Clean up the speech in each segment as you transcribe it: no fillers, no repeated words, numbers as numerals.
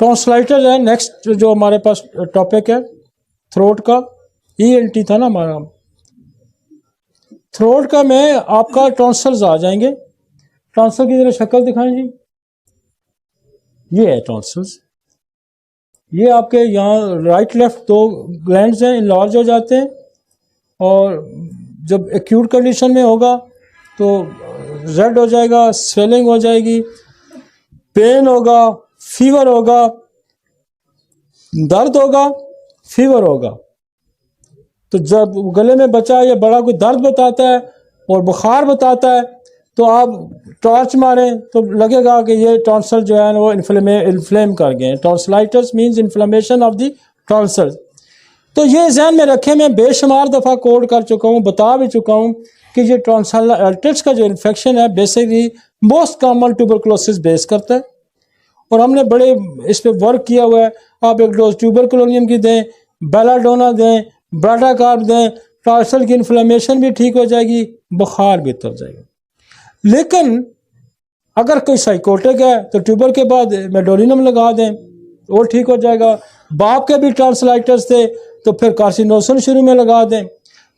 Tonsillitis ہے next جو ہمارے پاس ٹاپک ہے تھروٹ کا. ENT تھا نا ہمارا. تھروٹ کا میں آپ کا ٹونسلز آ جائیں گے. ٹونسل کی ذرا شکل دکھائیں جی. یہ ہے ٹونسلز. یہ آپ کے یہاں رائٹ لیفٹ دو گلینڈز ہیں انلارج ہو جاتے ہیں, اور جب ایکیوٹ کنڈیشن میں ہوگا تو ریڈ ہو جائے گا, سویلنگ ہو جائے گی, پین ہوگا, فیور ہوگا, درد ہوگا, فیور ہوگا. تو جب گلے میں بچہ یا بڑا کوئی درد بتاتا ہے اور بخار بتاتا ہے تو آپ ٹارچ ماریں تو لگے گا کہ یہ ٹونسل جو ہے وہ انفلیم کر گئے ہیں. Tonsillitis means inflammation of the ٹونسل. تو یہ ذہن میں رکھے, میں بے شمار دفعہ کوڈ کر چکا ہوں, بتا بھی چکا ہوں کہ یہ ٹونسلائٹس کا جو انفیکشن ہے بیسیکلی موسٹ کامن ٹیوبرکلوسس بیس کرتا ہے, اور ہم نے بڑے اس پہ ورک کیا ہوا ہے. آپ ایک ڈوز ٹیوبرکلونیم کی دیں, بیلاڈونا دیں, براٹا کارب دیں, ٹونسل کی انفلیمیشن بھی ٹھیک ہو جائے گی, بخار بھی اتر جائے گا. لیکن اگر کوئی سائیکوٹک ہے تو ٹیوبر کے بعد میڈولینم لگا دیں, وہ ٹھیک ہو جائے گا. باپ کے بھی ٹونسلائٹس تھے تو پھر کارسینوسن شروع میں لگا دیں.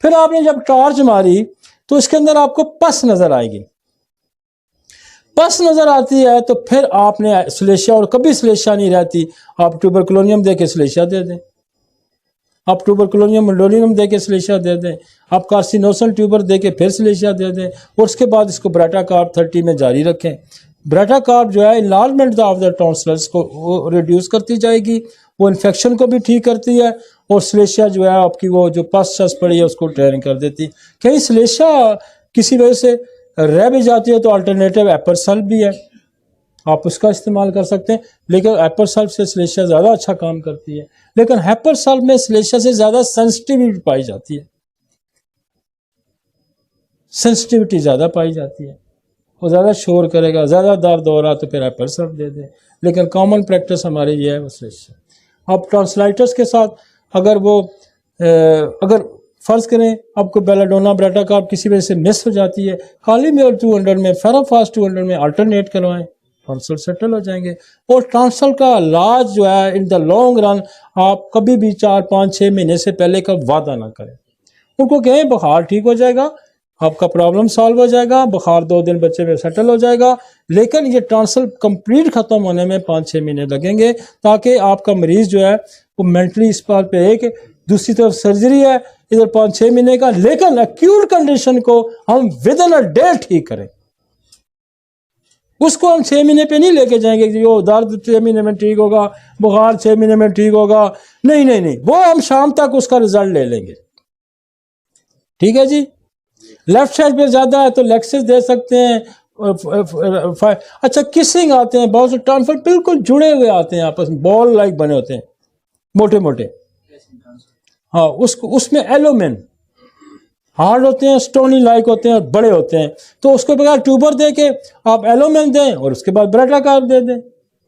پھر آپ نے جب ٹارچ ماری تو اس کے اندر آپ کو پس نظر آئے گی. پس نظر آتی ہے تو پھر آپ نے سلیشیا, اور کبھی سلیشیا نہیں رہتی, آپ ٹیوبرکلونیم دے کے سلیشیا دے دیں, آپ ٹیوبرکلونیم میڈولینم دے کے سلیشیا دے دیں, آپ کارسینوسن ٹیوبر دے کے پھر سلیشیا دے دیں, اور اس کے بعد اس کو براٹا کارب 30 میں جاری رکھیں. براٹا کارب جو ہے انلارجمنٹ آف دا ٹونسلز کو ریڈیوس کرتی جائے گی, وہ انفیکشن کو بھی ٹھیک کرتی ہے, اور سلیشیا جو ہے آپ کی وہ جو پس چس پڑی ہے اس کو ٹرین کر دیتی. کہیں سلیشیا کسی وجہ سے رہ بھی جاتی ہے تو الٹرنیٹیو ایپر سلف بھی ہے, آپ اس کا استعمال کر سکتے ہیں. لیکن ایپر سلف سے سلیشیا زیادہ اچھا کام کرتی ہے, لیکن ہیپر سلف میں سلیشیا سے زیادہ سینسٹیوٹی پائی جاتی ہے, سینسٹیوٹی زیادہ پائی جاتی ہے, وہ زیادہ شور کرے گا, زیادہ درد ہو رہا تو پھر ہیپر سلف دے دیں. لیکن کامن پریکٹس ہماری یہ ہے وہ سلیشیا. اب ٹونسلائٹس کے ساتھ اگر فرض کریں آپ کو بیلاڈونا براٹا کارب کسی وجہ سے مس ہو جاتی ہے, کالی میول 200 میں, فیرافاس 200 میں الٹرنیٹ کروائیں, ٹونسل سیٹل ہو جائیں گے. اور ٹونسل کا علاج جو ہے ان دا لانگ رن آپ کبھی بھی 4 5 6 مہینے سے پہلے کا وعدہ نہ کریں. ان کو کہیں بخار ٹھیک ہو جائے گا, آپ کا پرابلم سالو ہو جائے گا, بخار 2 دن بچے میں سیٹل ہو جائے گا, لیکن یہ ٹونسل کمپلیٹ ختم ہونے میں 5 6 مہینے لگیں گے, تاکہ آپ کا مریض جو ہے وہ مینٹلی اس بات پہ ہے کہ دوسری طرف سرجری ہے ادھر 5 6 مہینے کا, لیکن ایکیوٹ کنڈیشن کو ہم ودن اے ڈے ٹھیک کریں. اس کو ہم 6 مہینے پہ نہیں لے کے جائیں گے کہ وہ درد 6 مہینے میں ٹھیک ہوگا, بخار 6 مہینے میں ٹھیک ہوگا. نہیں نہیں نہیں, وہ ہم شام تک اس کا رزلٹ لے لیں گے. ٹھیک ہے جی. لیفٹ سائڈ پہ زیادہ ہے تو لیکسس دے سکتے ہیں. اچھا کسنگ آتے ہیں, بہت سے ٹونسل بالکل جڑے ہوئے آتے ہیں آپس میں, بال لائک بنے ہوتے ہیں موٹے موٹے. ہاں اس میں ایلومین ہارڈ ہوتے ہیں, سٹونی لائک ہوتے ہیں اور بڑے ہوتے ہیں. تو اس کو بغیر ٹیوبر دے کے آپ ایلومین دیں اور اس کے بعد براٹا کارب دے دیں,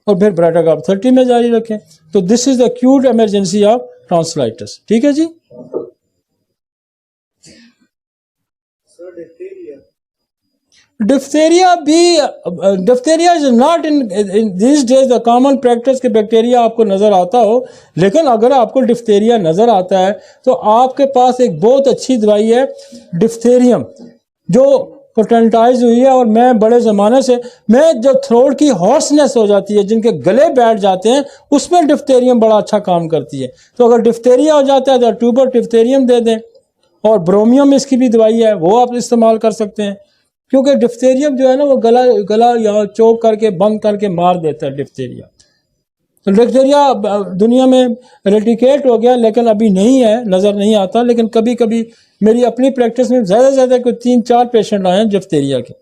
اور پھر براٹا کارب 30 میں جاری رکھیں. تو this is the acute emergency of tonsillitis. ٹھیک ہے جی. Diphtheria is not in these days the common practice کہ بیکٹیریا آپ کو نظر آتا ہو, لیکن اگر آپ کو ڈفتیریا نظر آتا ہے تو آپ کے پاس ایک بہت اچھی دوائی ہے ڈفتیریم, جو پیٹنٹائز ہوئی ہے. اور میں بڑے زمانے سے جو تھروٹ کی ہارسنس ہو جاتی ہے, جن کے گلے بیٹھ جاتے ہیں, اس میں ڈفتیریم بڑا اچھا کام کرتی ہے. تو اگر ڈفتیریا ہو جاتا ہے تو ٹیوبر ڈفتیریم دے دیں, اور برومیوم اس کی بھی دوائی ہے, وہ آپ استعمال کر سکتے ہیں. کیونکہ ڈفتیریم جو ہے نا وہ گلا یہاں چوک کر کے بند کر کے مار دیتا ہے ڈفتیریا. تو ڈفتیریا دنیا میں ریٹیکیٹ ہو گیا, لیکن ابھی نہیں ہے, نظر نہیں آتا. لیکن کبھی کبھی میری اپنی پریکٹس میں زیادہ سے زیادہ کوئی 3 4 پیشنٹ آئے ہیں ڈفتیریا کے.